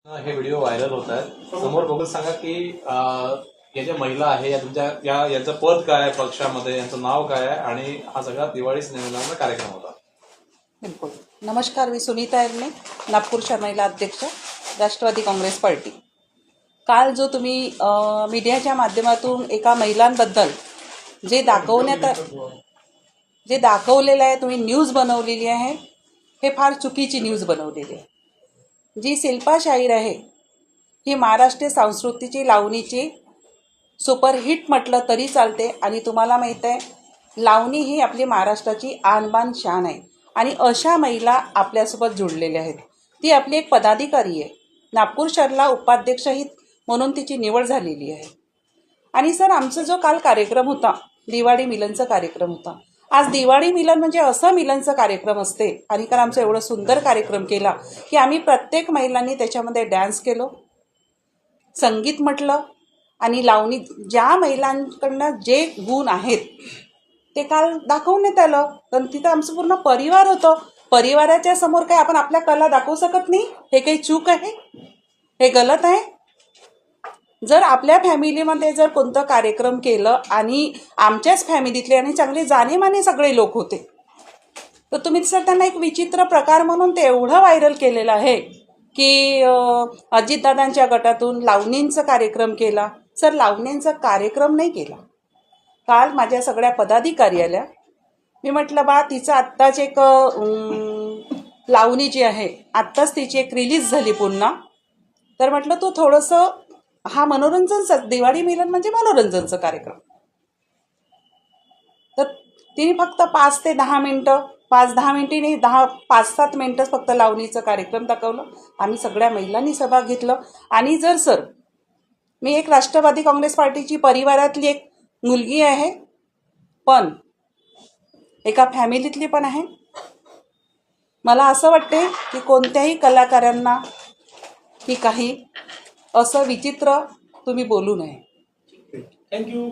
हे video viral होत आहेत. समोर बघून सांगा की या ज्या महिला आहे या तुमच्या यांचं पद काय आहे पक्षामध्ये, यांचं नाव काय आहे आणि हा सगळा दिवाळी सिनेमाचा कार्यक्रम होता. बिलकुल. नमस्कार, मी सुनीता एरणे, नागपूरच्या महिला अध्यक्ष, राष्ट्रवादी काँग्रेस पार्टी. काल जो तुम्ही मीडियाच्या माध्यमातून एका महिलांबद्दल जे दाखवलेलं आहे, तुम्ही न्यूज बनवलेली आहे, हे फार चुकीची न्यूज बनवलेली आहे. जी शिल्पा शाहीर आहे ही महाराष्ट्रीय संस्कृतीची लावणीची सुपरहिट म्हटलं तरी चालते. आणि तुम्हाला माहीत आहे लावणी ही आपली महाराष्ट्राची आणबाण शान आहे आणि अशा महिला आपल्यासोबत जुळलेल्या आहेत. ती आपली एक पदाधिकारी आहे. नागपूर शहराला उपाध्यक्षही म्हणून तिची निवड झालेली आहे. आणि सर, आमचा जो काल कार्यक्रम होता, दिवाळी मिलनचा कार्यक्रम होता. आज दिवाळी मिलन म्हणजे असं मिलनचा कार्यक्रम असते. आणि काल आमचा एवढा सुंदर कार्यक्रम केला की आम्ही प्रत्येक महिलांनी त्याच्यामध्ये डान्स केलो, संगीत म्हटलं आणि लावणी. ज्या महिलांकडनं जे गुण आहेत ते काल दाखवण्यात आलं. तर तिथं आमचं पूर्ण परिवार होतं. परिवाराच्या समोर काय आपण आपल्या कला दाखवू शकत नाही? हे काही चूक आहे? हे गलत आहे? जर आपल्या फॅमिलीमध्ये जर कोणतं कार्यक्रम केलं आणि आमच्याच फॅमिलीतले आणि चांगले जाणेमाने सगळे लोक होते, तर तुम्ही सर त्यांना एक विचित्र प्रकार म्हणून ते एवढं व्हायरल केलेलं आहे की अजितदादांच्या गटातून लावणींचा कार्यक्रम केला. सर, लावणींचा कार्यक्रम नाही केला. काल माझ्या सगळ्या पदाधिकारी आल्या. मी म्हटलं बा, तिचं आत्ताच एक लावणी जी आहे आत्ताच तिची एक रिलीज झाली पुन्हा. तर म्हटलं तू थोडंसं हा मनोरंजनचा, दिवाळी मिलन म्हणजे मनोरंजनचा कार्यक्रम. तर तिने फक्त 5 ते 10 मिनटं, 5-10 मिनिटे नाही, 5-7 मिनटंच फक्त लावणीचं कार्यक्रम दाखवलं. आम्ही सगळ्या महिलांनी सहभाग घेतलं. आणि जर सर, मी एक राष्ट्रवादी काँग्रेस पार्टीची परिवारातली एक मुलगी आहे, पण एका फॅमिलीतली पण आहे. मला असं वाटते की कोणत्याही कलाकारांना की काही असं विचित्र तुम्ही बोलू नये. थँक्यू.